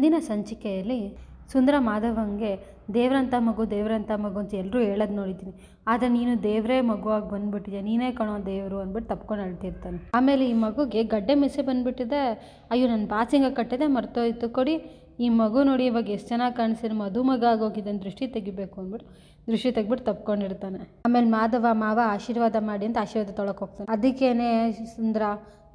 ಹಿಂದಿನ ಸಂಚಿಕೆಯಲ್ಲಿ ಸುಂದರ ಮಾಧವಂಗೆ ದೇವ್ರಂಥ ಮಗು ಅಂತ ಎಲ್ಲರೂ ಹೇಳೋದು ನೋಡಿದ್ದೀನಿ. ಆದರೆ ನೀನು ದೇವರೇ ಮಗುವಾಗಿ ಬಂದುಬಿಟ್ಟಿದೆ, ನೀನೇ ಕಣೋ ದೇವರು ಅಂದ್ಬಿಟ್ಟು ತಪ್ಕೊಂಡು ಅಳ್ತಿರ್ತಾನೆ. ಆಮೇಲೆ ಈ ಮಗುಗೆ ಗಡ್ಡೆ ಮಿಸೆ ಬಂದುಬಿಟ್ಟಿದೆ. ಅಯ್ಯೋ ನನ್ನ ಪಾಸಿಂಗ ಕಟ್ಟಿದೆ ಮರ್ತೋಯ್ತು, ಕೊಡಿ ಈ ಮಗು ನೋಡಿ ಇವಾಗ ಎಷ್ಟು ಚೆನ್ನಾಗಿ ಕಾಣಿಸಿದ್ರೆ ಮದುಮಗ ಆಗೋಗಿದೆ, ದೃಷ್ಟಿ ತೆಗಿಬೇಕು ಅಂದ್ಬಿಟ್ಟು ದೃಷ್ಟಿ ತೆಗ್ಬಿಟ್ಟು ತಪ್ಕೊಂಡಿರ್ತಾನೆ. ಆಮೇಲೆ ಮಾವ ಆಶೀರ್ವಾದ ಮಾಡಿ ಅಂತ ಆಶೀರ್ವಾದ ತೊಗೊಳಕ್ಕೆ ಹೋಗ್ತಾನೆ. ಅದಕ್ಕೇನೆ ಸುಂದರ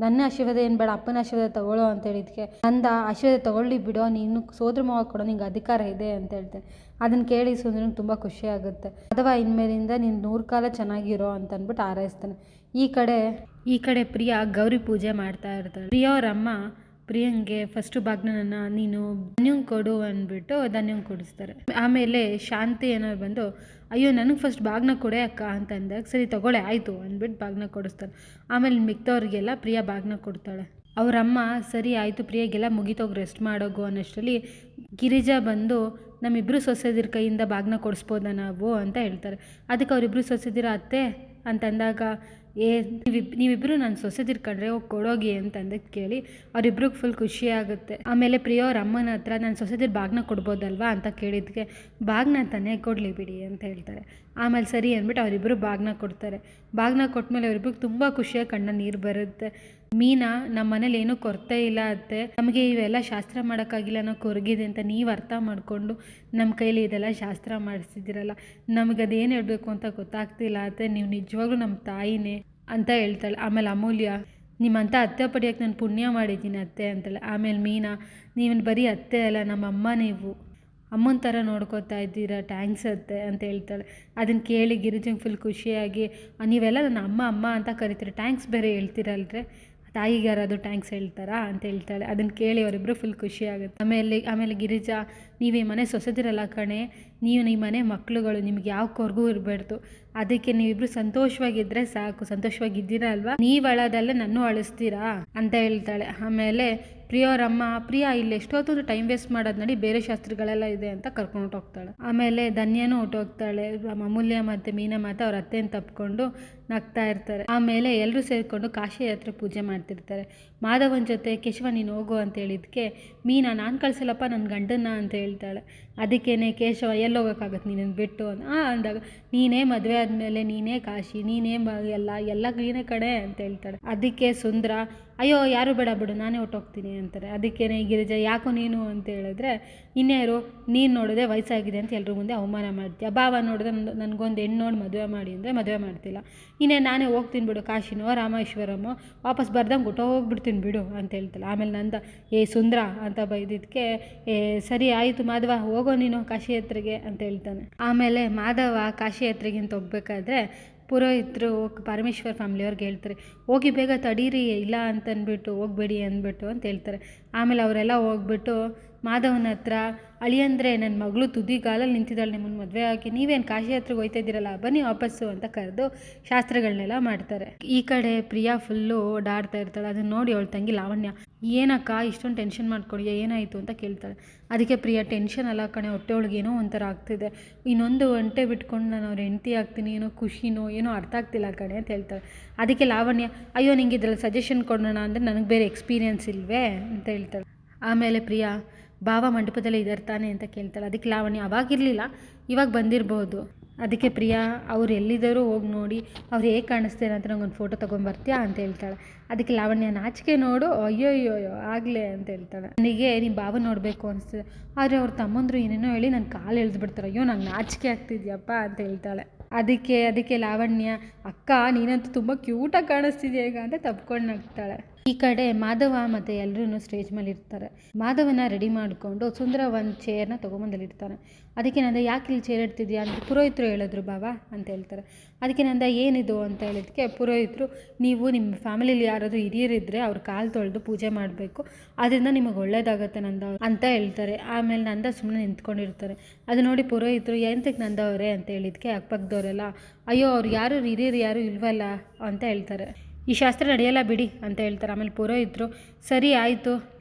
ನನ್ನ ಆಶೀರ್ವಾದ ಏನು ಬೇಡ, ಅಪ್ಪನ ಆಶೀರ್ವಾದ ತಗೊಳ್ಳೋ ಅಂತ ಹೇಳಿದ್ಕೆ ನಂದ ಆಶೀರ್ವಾದ ತಗೊಳ್ಳಿ ಬಿಡೋ, ನೀನು ಸೋದ್ರ ಮಾವ ಕೊಡೋ, ನಿಂಗೆ ಅಧಿಕಾರ ಇದೆ ಅಂತ ಹೇಳ್ತೇನೆ. ಅದನ್ನು ಕೇಳಿ ಸುಂದರನಿಗೆ ತುಂಬ ಖುಷಿ ಆಗುತ್ತೆ. ಅಥವಾ ಇನ್ಮೇಲಿಂದ ನೀನು 100 ಕಾಲ ಚೆನ್ನಾಗಿರೋ ಅಂತ ಅಂದ್ಬಿಟ್ಟು ಹಾರೈಸ್ತಾನೆ. ಈ ಕಡೆ ಪ್ರಿಯಾ ಗೌರಿ ಪೂಜೆ ಮಾಡ್ತಾ ಇರ್ತಾಳೆ. ಪ್ರಿಯಾ ಅವ್ರ ಅಮ್ಮ ಪ್ರಿಯಂಗೆ ಫಸ್ಟು ಬಾಗ್ನನ್ನ ನೀನು ಧನ್ಯಂಗೆ ಕೊಡು ಅಂದ್ಬಿಟ್ಟು ಧನ್ಯಂಗೆ ಕೊಡಿಸ್ತಾರೆ. ಆಮೇಲೆ ಶಾಂತಿ ಏನಾದ್ರು ಬಂದು ಅಯ್ಯೋ ನನಗೆ ಫಸ್ಟ್ ಬಾಗ್ನ ಕೊಡೆ ಅಕ್ಕ ಅಂತ ಅಂದಾಗ ಸರಿ ತಗೊಳ್ಳೆ ಆಯಿತು ಅಂದ್ಬಿಟ್ಟು ಬಾಗ್ನ ಕೊಡಿಸ್ತಾರೆ. ಆಮೇಲೆ ಮಿಕ್ತವ್ರಿಗೆಲ್ಲ ಪ್ರಿಯಾ ಬಾಗ್ನ ಕೊಡ್ತಾಳೆ. ಅವರಮ್ಮ ಸರಿ ಆಯಿತು ಪ್ರಿಯಾಗೆಲ್ಲ ಮುಗಿತೋಗಿ ರೆಸ್ಟ್ ಮಾಡೋಗು ಅನ್ನೋಷ್ಟರಲ್ಲಿ ಗಿರಿಜಾ ಬಂದು ನಮ್ಮಿಬ್ಬರು ಸೊಸೆದಿರ ಕೈಯಿಂದ ಬಾಗ್ನ ಕೊಡಿಸ್ಬೋದಾ ನಾವು ಅಂತ ಹೇಳ್ತಾರೆ. ಅದಕ್ಕೆ ಅವರಿಬ್ಬರು ಸೊಸೆದಿರ ಅತ್ತೆ ಅಂತಂದಾಗ ನೀವಿಬ್ಬರು ನಾನು ಸೊಸೆದಿರ್ ಕಂಡ್ರೆ ಹೋಗಿ ಕೊಡೋಗಿ ಅಂತಂದಕ್ಕೆ ಕೇಳಿ ಅವರಿಬ್ರಿಗೆ ಫುಲ್ ಖುಷಿ ಆಗುತ್ತೆ. ಆಮೇಲೆ ಪ್ರಿಯಾ ಅವ್ರ ಅಮ್ಮನ ಹತ್ರ ನಾನು ಸೊಸೆದಿರ್ ಬಾಗ್ನ ಕೊಡ್ಬೋದಲ್ವಾ ಅಂತ ಕೇಳಿದ್ಕೆ ಬಾಗ್ನ ತಾನೇ ಕೊಡಲಿ ಬಿಡಿ ಅಂತ ಹೇಳ್ತಾರೆ. ಆಮೇಲೆ ಸರಿ ಅಂದ್ಬಿಟ್ಟು ಅವರಿಬ್ಬರು ಬಾಗ್ನ ಕೊಡ್ತಾರೆ. ಬಾಗ್ನ ಕೊಟ್ಟಮೇಲೆ ಅವರಿಬ್ರಿಗೆ ತುಂಬ ಖುಷಿಯಾಗಿ ಕಣ್ಣ ನೀರು ಬರುತ್ತೆ. ಮೀನಾ ನಮ್ಮ ಮನೇಲಿ ಏನೂ ಕೊರತೆ ಇಲ್ಲ ಅತ್ತೆ, ನಮಗೆ ಇವೆಲ್ಲ ಶಾಸ್ತ್ರ ಮಾಡೋಕ್ಕಾಗಿಲ್ಲ ಅನ್ನೋ ಕೊರಗಿದೆ ಅಂತ ನೀವು ಅರ್ಥ ಮಾಡಿಕೊಂಡು ನಮ್ಮ ಕೈಲಿ ಇದೆಲ್ಲ ಶಾಸ್ತ್ರ ಮಾಡಿಸಿದ್ದೀರಲ್ಲ, ನಮಗೆ ಅದೇನು ಹೇಳಬೇಕು ಅಂತ ಗೊತ್ತಾಗ್ತಿಲ್ಲ ಅತ್ತೆ, ನೀವು ನಿಜವಾಗ್ಲೂ ನಮ್ಮ ತಾಯಿನೇ ಅಂತ ಹೇಳ್ತಾಳೆ. ಆಮೇಲೆ ಅಮೂಲ್ಯ ನಿಮ್ಮಂಥ ಅತ್ತೆ ಪಡಿಯೋಕ್ಕೆ ನಾನು ಪುಣ್ಯ ಮಾಡಿದ್ದೀನಿ ಅತ್ತೆ ಅಂತಾಳೆ. ಆಮೇಲೆ ಮೀನಾ ನೀವನ್ನ ಬರೀ ಅತ್ತೆ ಅಲ್ಲ ನಮ್ಮ ಅಮ್ಮ, ನೀವು ಅಮ್ಮನ ಥರ ನೋಡ್ಕೋತಾ ಇದ್ದೀರಾ, ಟ್ಯಾಂಕ್ಸ್ ಅತ್ತೆ ಅಂತ ಹೇಳ್ತಾಳೆ. ಅದನ್ನು ಕೇಳಿ ಗಿರಿಜಂಗೆ ಫುಲ್ ಖುಷಿಯಾಗಿ ನೀವೆಲ್ಲ ನನ್ನ ಅಮ್ಮ ಅಂತ ಕರಿತೀರ, ಟ್ಯಾಂಕ್ಸ್ ಬೇರೆ ಹೇಳ್ತೀರಲ್ರೆ, ತಾಯಿಗೆ ಯಾರಾದರೂ ಟ್ಯಾಂಕ್ಸ್ ಹೇಳ್ತಾರಾ ಅಂತ ಹೇಳ್ತಾಳೆ. ಅದನ್ನು ಕೇಳಿ ಅವರಿಬ್ಬರು ಫುಲ್ ಖುಷಿ ಆಗುತ್ತೆ. ಆಮೇಲೆ ಗಿರಿಜಾ ನೀವು ಈ ಮನೆ ಸೊಸೆದಿರಲ್ಲ ಕಣೆ, ನೀವು ಈ ಮನೆ ಮಕ್ಕಳುಗಳು, ನಿಮ್ಗೆ ಯಾವ ಕೊರಗೂ ಇರಬಾರ್ದು, ಅದಕ್ಕೆ ನೀವಿಬ್ರು ಸಂತೋಷವಾಗಿದ್ದರೆ ಸಾಕು, ಸಂತೋಷವಾಗಿದ್ದೀರಾ ಅಲ್ವಾ, ನೀವು ಅಳೋದಲ್ಲೇ ನನ್ನೂ ಅಳಿಸ್ತೀರಾ ಅಂತ ಹೇಳ್ತಾಳೆ. ಆಮೇಲೆ ಪ್ರಿಯೋರಮ್ಮ ಪ್ರಿಯಾ ಇಲ್ಲಿ ಎಷ್ಟೊತ್ತು ಟೈಮ್ ವೇಸ್ಟ್ ಮಾಡೋದು ನೋಡಿ, ಬೇರೆ ಶಾಸ್ತ್ರಗಳೆಲ್ಲ ಇದೆ ಅಂತ ಕರ್ಕೊಂಡು ಹೋಗ್ತಾಳೆ. ಆಮೇಲೆ ಧನ್ಯನೂ ಹೊಟ್ಟೋಗ್ತಾಳೆ. ಅಮೂಲ್ಯ ಮತ್ತು ಮೀನಾ ಮಾತ್ರ ಅವ್ರ ಅತ್ತೆಯನ್ನು ತಪ್ಕೊಂಡು ನಗ್ತಾ ಇರ್ತಾರೆ. ಆಮೇಲೆ ಎಲ್ಲರೂ ಸೇರಿಕೊಂಡು ಕಾಶಿ ಹತ್ರ ಪೂಜೆ ಮಾಡ್ತಿರ್ತಾರೆ. ಮಾಧವನ ಜೊತೆ ಕೇಶವ ನೀನು ಹೋಗು ಅಂತ ಹೇಳಿದ್ಕೆ ಮೀನಾ ನಾನು ಕಳ್ಸಲ್ಲಪ್ಪ ನನ್ನ ಗಂಡನ್ನ ಅಂತ ಹೇಳ್ತಾಳೆ. ಅದಕ್ಕೇನೆ ಕೇಶವ ಎಲ್ಲಿ ಹೋಗೋಕ್ಕಾಗತ್ತೆ ನೀನನ್ನು ಬಿಟ್ಟು ಅಂದಾಗ ನೀನೇ ಮದುವೆ ಆದಮೇಲೆ ನೀನೇ ಕಾಶಿ, ನೀನೇ ಎಲ್ಲ ನೀನೇ ಕಡೆ ಅಂತ ಹೇಳ್ತಾಳೆ. ಅದಕ್ಕೆ ಸುಂದರ ಅಯ್ಯೋ ಯಾರು ಬೇಡ ಬಿಡು ನಾನೇ ಹೊಟ್ಟೋಗ್ತೀನಿ ಅಂತಾರೆ. ಅದಕ್ಕೇನೆ ಗಿರಿಜಾ ಯಾಕೋ ನೀನು ಅಂತ ಹೇಳಿದ್ರೆ ಇನ್ಯಾರು ನೀನು ನೋಡಿದ್ರೆ ವಯಸ್ಸಾಗಿದೆ ಅಂತ ಎಲ್ಲರ ಮುಂದೆ ಅವಮಾನ ಮಾಡ್ತೀಯ, ಭಾವ ನೋಡಿದ್ರೆ ನನಗೊಂದು ಹೆಣ್ಣು ನೋಡಿ ಮದುವೆ ಮಾಡಿ ಅಂದರೆ ಮದುವೆ ಮಾಡ್ತಿಲ್ಲ, ಇನ್ನೇ ನಾನೇ ಹೋಗ್ತೀನಿ ಬಿಡು ಕಾಶಿನೋ ರಾಮೇಶ್ವರಮೋ ವಾಪಸ್ ಬರ್ದಂಗೆ ಹೋಗ್ಬಿಡ್ತೀನಿ ಬಿಡು ಅಂತ ಹೇಳ್ತಾಳೆ. ಆಮೇಲೆ ನಂದ ಸುಂದರ ಅಂತ ಬೈದಿದ್ದಕ್ಕೆ ಸರಿ ಆಯಿತು ಮಾಧವ ಹೋಗೋ ನೀನು ಕಾಶಿ ಯಾತ್ರೆಗೆ ಅಂತ ಹೇಳ್ತಾನೆ. ಆಮೇಲೆ ಮಾಧವ ಕಾಶಿ ಯಾತ್ರೆಗೆ ಅಂತ ಹೋಗ್ಬೇಕಾದ್ರೆ ಪುರೋಹಿತರು ಪರಮೇಶ್ವರ್ ಫ್ಯಾಮಿಲಿಯವ್ರಿಗೆ ಹೇಳ್ತಾರೆ ಹೋಗಿ ಬೇಗ ತಡೀರಿ ಇಲ್ಲ ಅಂತಂದ್ಬಿಟ್ಟು ಹೋಗ್ಬೇಡಿ ಅಂದ್ಬಿಟ್ಟು ಅಂತ ಹೇಳ್ತಾರೆ. ಆಮೇಲೆ ಅವರೆಲ್ಲ ಹೋಗ್ಬಿಟ್ಟು ಮಾಧವನ ಹತ್ರ ಅಳಿಯಂದ್ರೆ ನನ್ನ ಮಗಳು ತುದಿಗಾಲಲ್ಲಿ ನಿಂತಿದ್ದಾಳೆ, ನಿಮ್ಮನ್ನು ಮದುವೆ ಹಾಕಿ ನೀವೇನು ಕಾಶಿ ಹತ್ರಕ್ಕೆ ಹೋಯ್ತಾ ಇದ್ದೀರಲ್ಲ ಬನ್ನಿ ವಾಪಸ್ಸು ಅಂತ ಕರೆದು ಶಾಸ್ತ್ರಗಳನ್ನೆಲ್ಲ ಮಾಡ್ತಾರೆ. ಈ ಕಡೆ ಪ್ರಿಯಾ ಫುಲ್ಲು ಓಡಾಡ್ತಾ ಇರ್ತಾಳೆ. ಅದನ್ನು ನೋಡಿ ಅವಳು ತಂಗಿ ಲಾವಣ್ಯ ಏನಕ್ಕ ಇಷ್ಟೊಂದು ಟೆನ್ಷನ್ ಮಾಡ್ಕೊಡಿಯಾ ಏನಾಯಿತು ಅಂತ ಕೇಳ್ತಾಳೆ. ಅದಕ್ಕೆ ಪ್ರಿಯಾ ಟೆನ್ಷನ್ ಅಲ್ಲ ಕಣೆ, ಹೊಟ್ಟೆ ಒಳಗೆ ಏನೋ ಒಂಥರ ಆಗ್ತಿದೆ, ಇನ್ನೊಂದು ಗಂಟೆ ಬಿಟ್ಕೊಂಡು ನಾನು ಅವ್ರ ಹೆಂಡತಿ ಆಗ್ತೀನಿ, ಏನೋ ಖುಷಿನೋ ಏನೋ ಅರ್ಥ ಆಗ್ತಿಲ್ಲ ಕಣೆ ಅಂತ ಹೇಳ್ತಾಳೆ. ಅದಕ್ಕೆ ಲಾವಣ್ಯ ಅಯ್ಯೋ ನಿಂಗೆ ಇದ್ರಲ್ಲಿ ಸಜೆಷನ್ ಕೊಡೋಣ ಅಂದರೆ ನನಗೆ ಬೇರೆ ಎಕ್ಸ್ಪೀರಿಯೆನ್ಸ್ ಇಲ್ವೇ ಅಂತ ಹೇಳ್ತಾಳೆ. ಆಮೇಲೆ ಪ್ರಿಯಾ ಭಾವ ಮಂಟಪದಲ್ಲೇ ಇದ್ದಾರೆ ತಾನೆ ಅಂತ ಕೇಳ್ತಾಳೆ. ಅದಕ್ಕೆ ಲಾವಣ್ಯ ಅವಾಗಿರಲಿಲ್ಲ ಇವಾಗ ಬಂದಿರ್ಬೋದು. ಅದಕ್ಕೆ ಪ್ರಿಯಾ ಅವ್ರು ಎಲ್ಲಿದ್ದಾರೋ ಹೋಗಿ ನೋಡಿ ಅವ್ರು ಹೇಗೆ ಕಾಣಿಸ್ತಾರೆ ಅಂತ ನಂಗೊಂದು ಫೋಟೋ ತೊಗೊಂಬರ್ತೀಯಾ ಅಂತ ಹೇಳ್ತಾಳೆ. ಅದಕ್ಕೆ ಲಾವಣ್ಯ ನಾಚಿಕೆ ನೋಡು ಅಯ್ಯೋ ಆಗಲೇ ಅಂತ ಹೇಳ್ತಾಳೆ. ನನಗೆ ನಿಮ್ಮ ಭಾವ ನೋಡಬೇಕು ಅನಿಸ್ತದೆ, ಆದರೆ ಅವ್ರ ತಮ್ಮಂದರು ಏನೇನೋ ಹೇಳಿ ನನ್ನ ಕಾಲು ಎಳೆದ್ಬಿಡ್ತಾರೆ, ಅಯ್ಯೋ ನಂಗೆ ನಾಚಿಕೆ ಆಗ್ತಿದ್ಯಪ್ಪ ಅಂತ ಹೇಳ್ತಾಳೆ. ಅದಕ್ಕೆ ಲಾವಣ್ಯ ಅಕ್ಕ ನೀನಂತೂ ತುಂಬ ಕ್ಯೂಟಾಗಿ ಕಾಣಿಸ್ತಿದ್ಯಾ ಈಗ ಅಂತ ತಪ್ಕೊಂಡು ನಗ್ತಾಳೆ. ಈ ಕಡೆ ಮಾಧವ ಮತ್ತು ಎಲ್ಲರೂ ಸ್ಟೇಜ್ ಮೇಲೆ ಇರ್ತಾರೆ. ಮಾಧವನ ರೆಡಿ ಮಾಡಿಕೊಂಡು ಸುಂದರ ಒಂದು ಚೇರ್ನ ತೊಗೊಂಬಂದಲ್ಲಿರ್ತಾನೆ. ಅದಕ್ಕೆ ನಂದ ಯಾಕೆ ಇಲ್ಲಿ ಚೇರ್ ಇಡ್ತಿದ್ಯಾ ಅಂತ ಪುರೋಹಿತರು ಹೇಳಿದ್ರು ಭಾವ ಅಂತ ಹೇಳ್ತಾರೆ. ಅದಕ್ಕೆ ನಂದ ಏನಿದು ಅಂತ ಹೇಳಿದಕ್ಕೆ ಪುರೋಹಿತರು ನೀವು ನಿಮ್ಮ ಫ್ಯಾಮಿಲಿಲಿ ಯಾರಾದರೂ ಹಿರಿಯರಿದ್ದರೆ ಅವ್ರ ಕಾಲು ತೊಳೆದು ಪೂಜೆ ಮಾಡಬೇಕು, ಅದರಿಂದ ನಿಮಗೆ ಒಳ್ಳೇದಾಗುತ್ತೆ ನಂದ ಅಂತ ಹೇಳ್ತಾರೆ. ಆಮೇಲೆ ನಂದ ಸುಮ್ಮನೆ ನಿಂತ್ಕೊಂಡಿರ್ತಾರೆ. ಅದು ನೋಡಿ ಪುರೋಹಿತರು ಎಂತಕ್ಕೆ ನಂದವರೇ ಅಂತ ಹೇಳಿದಕ್ಕೆ ಅಕ್ಕಪಕ್ಕದವರೆಲ್ಲ ಅಯ್ಯೋ ಅವ್ರು ಯಾರು ಹಿರಿಯರು ಯಾರು ಇಲ್ವಲ್ಲ ಅಂತ ಹೇಳ್ತಾರೆ. ಈ ಶಾಸ್ತ್ರ ನಡೆಯಲ್ಲ ಬಿಡಿ ಅಂತ ಹೇಳ್ತಾರೆ. ಆಮೇಲೆ ಪುರೋಹಿತರು ಸರಿ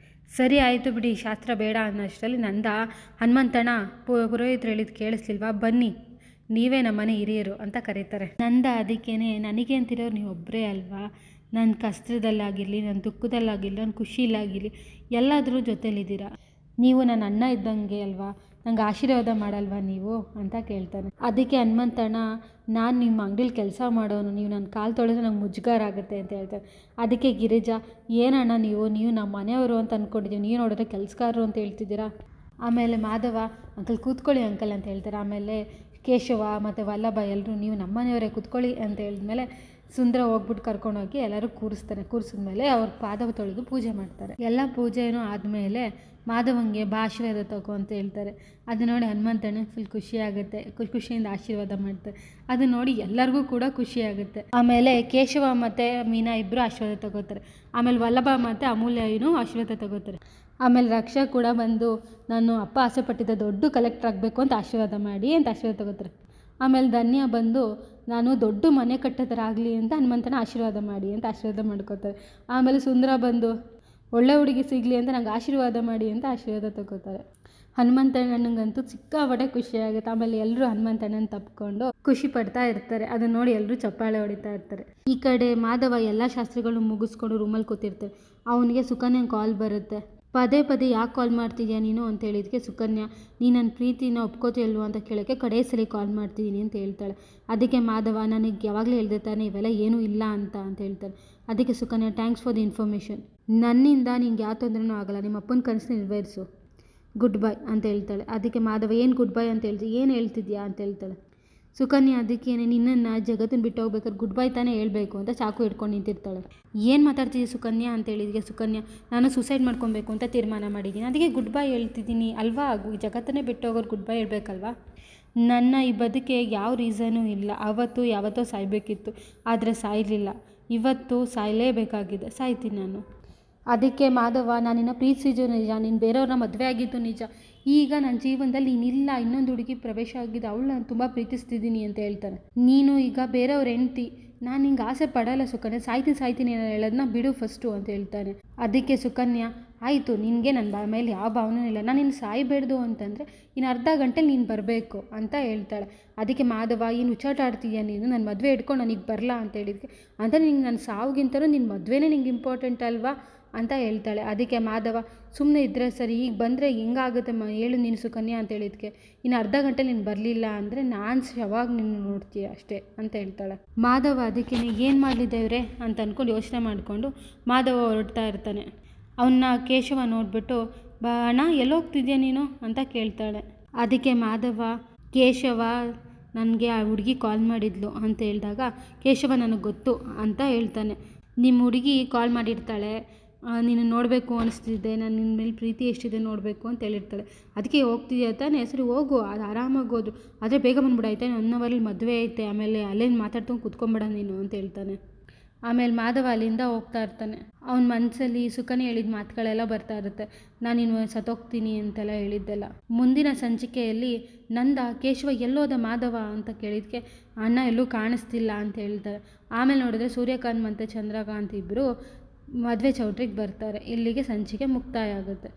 ಆಯಿತು ಬಿಡಿ ಶಾಸ್ತ್ರ ಬೇಡ ಅನ್ನೋಷ್ಟರಲ್ಲಿ ನಂದ ಹನುಮಂತಣ್ಣ ಪುರೋಹಿತರು ಹೇಳಿದ್ದು ಕೇಳಿಸ್ಲಿಲ್ವಾ ಬನ್ನಿ ನೀವೇ ನಮ್ಮನೆ ಹಿರಿಯರು ಅಂತ ಕರೀತಾರೆ. ನಂದ ಅದಕ್ಕೇನೆ ನನಗೆ ಅಂತಿರೋರು ನೀವು ಒಬ್ಬರೇ ಅಲ್ವಾ, ನನ್ನ ಕಷ್ಟದಲ್ಲಾಗಿರಲಿ ನನ್ನ ದುಃಖದಲ್ಲಾಗಿರಲಿ ನನ್ನ ಖುಷಿಲಾಗಿರಲಿ ಎಲ್ಲಾದರೂ ಜೊತೆಲಿದ್ದೀರಾ, ನೀವು ನನ್ನ ಅಣ್ಣ ಇದ್ದಂಗೆ ಅಲ್ವಾ, ನಂಗೆ ಆಶೀರ್ವಾದ ಮಾಡಲ್ವಾ ನೀವು ಅಂತ ಕೇಳ್ತಾನೆ. ಅದಕ್ಕೆ ಹನುಮಂತಣ್ಣ, ನಾನು ನಿಮ್ಮ ಅಂಗಡಿಲಿ ಕೆಲಸ ಮಾಡೋನು, ನೀವು ನನ್ನ ಕಾಲು ತೊಳೆದ್ರೆ ನಂಗೆ ಮುಜುಗರ ಆಗುತ್ತೆ ಅಂತ ಹೇಳ್ತಾರೆ. ಅದಕ್ಕೆ ಗಿರಿಜಾ, ಏನಣ್ಣ ನೀವು ನಮ್ಮ ಮನೆಯವರು ಅಂತ ಅಂದ್ಕೊಂಡಿದ್ದೀವಿ, ನೀವು ನೋಡಿದ್ರೆ ಕೆಲಸಗಾರರು ಅಂತ ಹೇಳ್ತಿದ್ದೀರಾ. ಆಮೇಲೆ ಮಾಧವ, ಅಂಕಲ್ ಕೂತ್ಕೊಳ್ಳಿ ಅಂಕಲ್ ಅಂತ ಹೇಳ್ತಾರೆ. ಆಮೇಲೆ ಕೇಶವ ಮತ್ತು ವಲ್ಲಭ ಎಲ್ಲರೂ, ನೀವು ನಮ್ಮ ಮನೆಯವರೇ ಕೂತ್ಕೊಳ್ಳಿ ಅಂತ ಹೇಳಿದ್ಮೇಲೆ ಸುಂದರ ಹೋಗ್ಬಿಟ್ಟು ಕರ್ಕೊಂಡೋಗಿ ಎಲ್ಲರೂ ಕೂರಿಸಿದ್ಮೇಲೆ ಅವ್ರ ಪಾದ ತೊಳೆದು ಪೂಜೆ ಮಾಡ್ತಾರೆ. ಎಲ್ಲ ಪೂಜೆನೂ ಆದಮೇಲೆ ಮಾಧವಂಗೆ ಬಾ ಆಶೀರ್ವಾದ ತಗೋ ಅಂತ ಹೇಳ್ತಾರೆ. ಅದು ನೋಡಿ ಹನುಮಂತಣ್ಣ ಫುಲ್ ಖುಷಿಯಾಗುತ್ತೆ, ಖುಷಿಯಿಂದ ಆಶೀರ್ವಾದ ಮಾಡ್ತಾರೆ. ಅದು ನೋಡಿ ಎಲ್ಲರಿಗೂ ಕೂಡ ಖುಷಿಯಾಗುತ್ತೆ. ಆಮೇಲೆ ಕೇಶವ ಮತ್ತು ಮೀನಾ ಇಬ್ಬರು ಆಶೀರ್ವಾದ ತಗೋತಾರೆ. ಆಮೇಲೆ ವಲ್ಲಭ ಮತ್ತು ಅಮೂಲ್ಯನೂ ಆಶೀರ್ವಾದ ತಗೋತಾರೆ. ಆಮೇಲೆ ರಕ್ಷಾ ಕೂಡ ಬಂದು, ನಾನು ಅಪ್ಪ ಆಸೆ ಪಟ್ಟಿದ್ದ ದೊಡ್ಡ ಕಲೆಕ್ಟರ್ ಆಗಬೇಕು ಅಂತ ಆಶೀರ್ವಾದ ಮಾಡಿ ಅಂತ ಆಶೀರ್ವಾದ ತಗೋತಾರೆ. ಆಮೇಲೆ ಧನ್ಯ ಬಂದು, ನಾನು ದೊಡ್ಡ ಮನೆ ಕಟ್ಟೋ ಥರ ಆಗಲಿ ಅಂತ ಹನುಮಂತನ ಆಶೀರ್ವಾದ ಮಾಡಿ ಅಂತ ಆಶೀರ್ವಾದ ಮಾಡ್ಕೋತಾರೆ. ಆಮೇಲೆ ಸುಂದರ ಬಂದು, ಒಳ್ಳೆ ಹುಡುಗಿ ಸಿಗಲಿ ಅಂತ ನಂಗೆ ಆಶೀರ್ವಾದ ಮಾಡಿ ಅಂತ ಆಶೀರ್ವಾದ ತಗೋತಾರೆ. ಹನುಮಂತಣ್ಣನಿಗಂತೂ ಸಿಕ್ಕಾಪಟ್ಟೆ ಖುಷಿಯಾಗುತ್ತೆ. ಆಮೇಲೆ ಎಲ್ಲರೂ ಹನುಮಂತಣ್ಣನ ತಪ್ಪಿಕೊಂಡು ಖುಷಿ ಪಡ್ತಾ ಇರ್ತಾರೆ. ಅದನ್ನ ನೋಡಿ ಎಲ್ಲರೂ ಚಪ್ಪಾಳೆ ಹೊಡಿತಾ ಇರ್ತಾರೆ. ಈ ಕಡೆ ಮಾಧವ ಎಲ್ಲ ಶಾಸ್ತ್ರಿಗಳು ಮುಗಿಸ್ಕೊಂಡು ರೂಮಲ್ಲಿ ಕೂತಿರ್ತಾರೆ. ಅವನಿಗೆ ಸುಕನ್ಯಂಗೆ ಕಾಲ್ ಬರುತ್ತೆ. ಪದೇ ಪದೇ ಯಾಕೆ ಕಾಲ್ ಮಾಡ್ತಿದ್ಯಾ ನೀನು ಅಂತ ಹೇಳಿದಕ್ಕೆ ಸುಕನ್ಯಾ, ನೀನು ನನ್ನ ಪ್ರೀತಿನ ಒಪ್ಕೋತಿಯಲ್ವ ಅಂತ ಕೇಳೋಕ್ಕೆ ಕಡೆ ಸಲ ಕಾಲ್ ಮಾಡ್ತಿದ್ದೀನಿ ಅಂತ ಹೇಳ್ತಾಳೆ. ಅದಕ್ಕೆ ಮಾಧವ, ನನಗೆ ಯಾವಾಗಲೂ ಹೇಳ್ದೆ ತಾನೆ ಇವೆಲ್ಲ ಏನೂ ಇಲ್ಲ ಅಂತ ಹೇಳ್ತಾನೆ. ಅದಕ್ಕೆ Sukanya, thanks for the information, ನನ್ನಿಂದ ನಿಂಗೆ ಯಾವ ತೊಂದರೆನೂ ಆಗಲ್ಲ, ನಿಮ್ಮ ಅಪ್ಪನ ಕನಸು ನಿರ್ವಹಿಸು, ಗುಡ್ ಬೈ ಅಂತ ಹೇಳ್ತಾಳೆ. ಅದಕ್ಕೆ ಮಾಧವ, ಏನು ಗುಡ್ ಬೈ ಅಂತ ಏನು ಹೇಳ್ತಿದ್ಯಾ ಅಂತ ಹೇಳ್ತಾಳೆ. ಸುಕನ್ಯಾ ಅದಕ್ಕೇನೆ, ನಿನ್ನನ್ನು ಜಗತ್ತನ್ನು ಬಿಟ್ಟು ಹೋಗ್ಬೇಕಾದ್ರೆ ಗುಡ್ ಬೈ ತಾನೇ ಹೇಳಬೇಕು ಅಂತ ಚಾಕು ಹಿಡ್ಕೊಂಡು ನಿಂತಿರ್ತಾಳೆ. ಏನು ಮಾತಾಡ್ತಿದ್ದೀವಿ ಸುಕನ್ಯಾ ಅಂತ ಹೇಳಿದಕ್ಕೆ ಸುಕನ್ಯಾ, ನಾನು ಸೂಸೈಡ್ ಮಾಡ್ಕೊಬೇಕು ಅಂತ ತೀರ್ಮಾನ ಮಾಡಿದ್ದೀನಿ, ಅದಕ್ಕೆ ಗುಡ್ ಬೈ ಹೇಳ್ತಿದ್ದೀನಿ ಅಲ್ವಾ, ಜಗತ್ತನ್ನೇ ಬಿಟ್ಟು ಹೋಗೋರು ಗುಡ್ ಬೈ ಹೇಳ್ಬೇಕಲ್ವಾ. ನನ್ನ ಈ ಬದುಕಿಗೆ ಯಾವ ರೀಸನೂ ಇಲ್ಲ. ಅವತ್ತು ಯಾವತ್ತೋ ಸಾಯಬೇಕಿತ್ತು, ಆದರೆ ಸಾಯಲಿಲ್ಲ. ಇವತ್ತು ಸಾಯಲೇಬೇಕಾಗಿದೆ, ಸಾಯ್ತೀನಿ ನಾನು. ಅದಕ್ಕೆ ಮಾಧವ, ನಾನಿನ್ನ ಪ್ರೀತಿಸಿದ್ದು ನಿಜ, ನೀನು ಬೇರೆಯವ್ರನ್ನ ಮದುವೆ ಆಗಿದ್ದು ನಿಜ, ಈಗ ನನ್ನ ಜೀವನದಲ್ಲಿ ನೀನಿಲ್ಲ, ಇನ್ನೊಂದು ಹುಡುಗಿ ಪ್ರವೇಶ ಆಗಿದೆ, ಅವಳು ನಾನು ತುಂಬ ಪ್ರೀತಿಸ್ತಿದ್ದೀನಿ ಅಂತ ಹೇಳ್ತಾನೆ. ನೀನು ಈಗ ಬೇರೆಯವ್ರ ಹೆಂಡ್ತಿ, ನಾನು ಹಿಂಗೆ ಆಸೆ ಪಡಲ್ಲ ಸುಕನ್ಯಾ, ಸಾಯ್ತೀನಿ ಹೇಳೋದನ್ನ ಬಿಡು ಫಸ್ಟು ಅಂತ ಹೇಳ್ತಾನೆ. ಅದಕ್ಕೆ ಸುಕನ್ಯಾ, ಆಯಿತು, ನಿನಗೆ ನನ್ನ ಮೇಲೆ ಯಾವ ಭಾವನೆ ಇಲ್ಲ, ನಾನು ನಿನ್ನ ಸಾಯಬೇಡ್ದು ಅಂತಂದರೆ ಇನ್ನು ಅರ್ಧ ಗಂಟೆಲಿ ನೀನು ಬರಬೇಕು ಅಂತ ಹೇಳ್ತಾಳೆ. ಅದಕ್ಕೆ ಮಾಧವ, ಏನು ಹುಚ್ಚಾಟ ಆಡ್ತೀಯ ನೀನು, ನನ್ನ ಮದುವೆ ಇಟ್ಕೊಂಡು ನನಗೆ ಬರಲ್ಲ ಅಂತ ಹೇಳಿದ್ಕೆ, ಅಂದರೆ ನಿಂಗೆ ನನ್ನ ಸಾವಿಗಿಂತಲೂ ನಿನ್ನ ಮದುವೆನೇ ನಿಂಗೆ ಇಂಪಾರ್ಟೆಂಟ್ ಅಲ್ವಾ ಅಂತ ಹೇಳ್ತಾಳೆ. ಅದಕ್ಕೆ ಮಾಧವ, ಸುಮ್ಮನೆ ಇದ್ದರೆ ಸರಿ, ಈಗ ಬಂದರೆ ಹೆಂಗಾಗುತ್ತೆ ಹೇಳು ನೀನು ಸುಕನ್ಯಾ ಅಂತ ಹೇಳಿದ್ಕೆ, ಇನ್ನು ಅರ್ಧ ಗಂಟೆ ನೀನು ಬರಲಿಲ್ಲ ಅಂದರೆ ನಾನು ಯಾವಾಗ ನೀನು ನೋಡ್ತೀಯ ಅಷ್ಟೇ ಅಂತ ಹೇಳ್ತಾಳೆ. ಮಾಧವ ಅದಕ್ಕೆ ಏನು ಮಾಡಲಿದ್ದೇವ್ರೆ ಅಂತ ಅಂದ್ಕೊಂಡು ಯೋಚನೆ ಮಾಡಿಕೊಂಡು ಮಾಧವ ಹೊರಡ್ತಾ ಇರ್ತಾನೆ. ಅವನ್ನ ಕೇಶವ ನೋಡಿಬಿಟ್ಟು, ಬಾ ಅಣ್ಣ ಎಲ್ಲೋಗ್ತಿದ್ಯಾ ನೀನು ಅಂತ ಕೇಳ್ತಾಳೆ. ಅದಕ್ಕೆ ಮಾಧವ, ಕೇಶವ ನನಗೆ ಆ ಹುಡುಗಿ ಕಾಲ್ ಮಾಡಿದ್ಲು ಅಂತ ಹೇಳಿದಾಗ ಕೇಶವ, ನನಗೆ ಗೊತ್ತು ಅಂತ ಹೇಳ್ತಾನೆ. ನಿಮ್ಮ ಹುಡುಗಿ ಕಾಲ್ ಮಾಡಿರ್ತಾಳೆ, ನೀನು ನೋಡಬೇಕು ಅನಿಸ್ತಿದ್ದೆ, ನಾನು ನಿನ್ನ ಮೇಲೆ ಪ್ರೀತಿ ಎಷ್ಟಿದೆ ನೋಡಬೇಕು ಅಂತ ಹೇಳಿರ್ತಾಳೆ. ಅದಕ್ಕೆ ಹೋಗ್ತಿದ್ಯಾ ತಾನೇ, ಸರಿ ಹೋಗು, ಅದು ಆರಾಮಾಗಿ ಹೋದ್ರು, ಆದರೆ ಬೇಗ ಬಂದ್ಬಿಡ ಆಯ್ತಾ, 1 ಅವರಲ್ಲಿ ಮದುವೆ ಐತೆ, ಆಮೇಲೆ ಅಲ್ಲೇನು ಮಾತಾಡ್ಕೊಂಡು ಕೂತ್ಕೊಂಬೇಡ ನೀನು ಅಂತ ಹೇಳ್ತಾನೆ. ಆಮೇಲೆ ಮಾಧವ ಅಲ್ಲಿಂದ ಹೋಗ್ತಾ ಇರ್ತಾನೆ. ಅವನ ಮನಸ್ಸಲ್ಲಿ ಸುಕನ್ಯಾ ಹೇಳಿದ ಮಾತುಗಳೆಲ್ಲ ಬರ್ತಾ ಇರುತ್ತೆ. ನಾನಿನ್ನು ಸತ್ತೋಗ್ತೀನಿ ಅಂತೆಲ್ಲ ಹೇಳಿದ್ದೆಲ್ಲ. ಮುಂದಿನ ಸಂಚಿಕೆಯಲ್ಲಿ ನಂದ, ಕೇಶವ ಎಲ್ಲೋದ ಮಾಧವ ಅಂತ ಕೇಳಿದಕ್ಕೆ ಅಣ್ಣ ಎಲ್ಲೂ ಕಾಣಿಸ್ತಿಲ್ಲ ಅಂತ ಹೇಳ್ತಾರೆ. ಆಮೇಲೆ ನೋಡಿದ್ರೆ ಸೂರ್ಯಕಾಂತ್ ಮತ್ತು ಚಂದ್ರಕಾಂತ್ ಇಬ್ಬರು ಮದುವೆ ಚೌಟ್ರಿಗೆ ಬರ್ತಾರೆ. ಇಲ್ಲಿಗೆ ಸಂಚಿಕೆ ಮುಕ್ತಾಯ ಆಗುತ್ತೆ.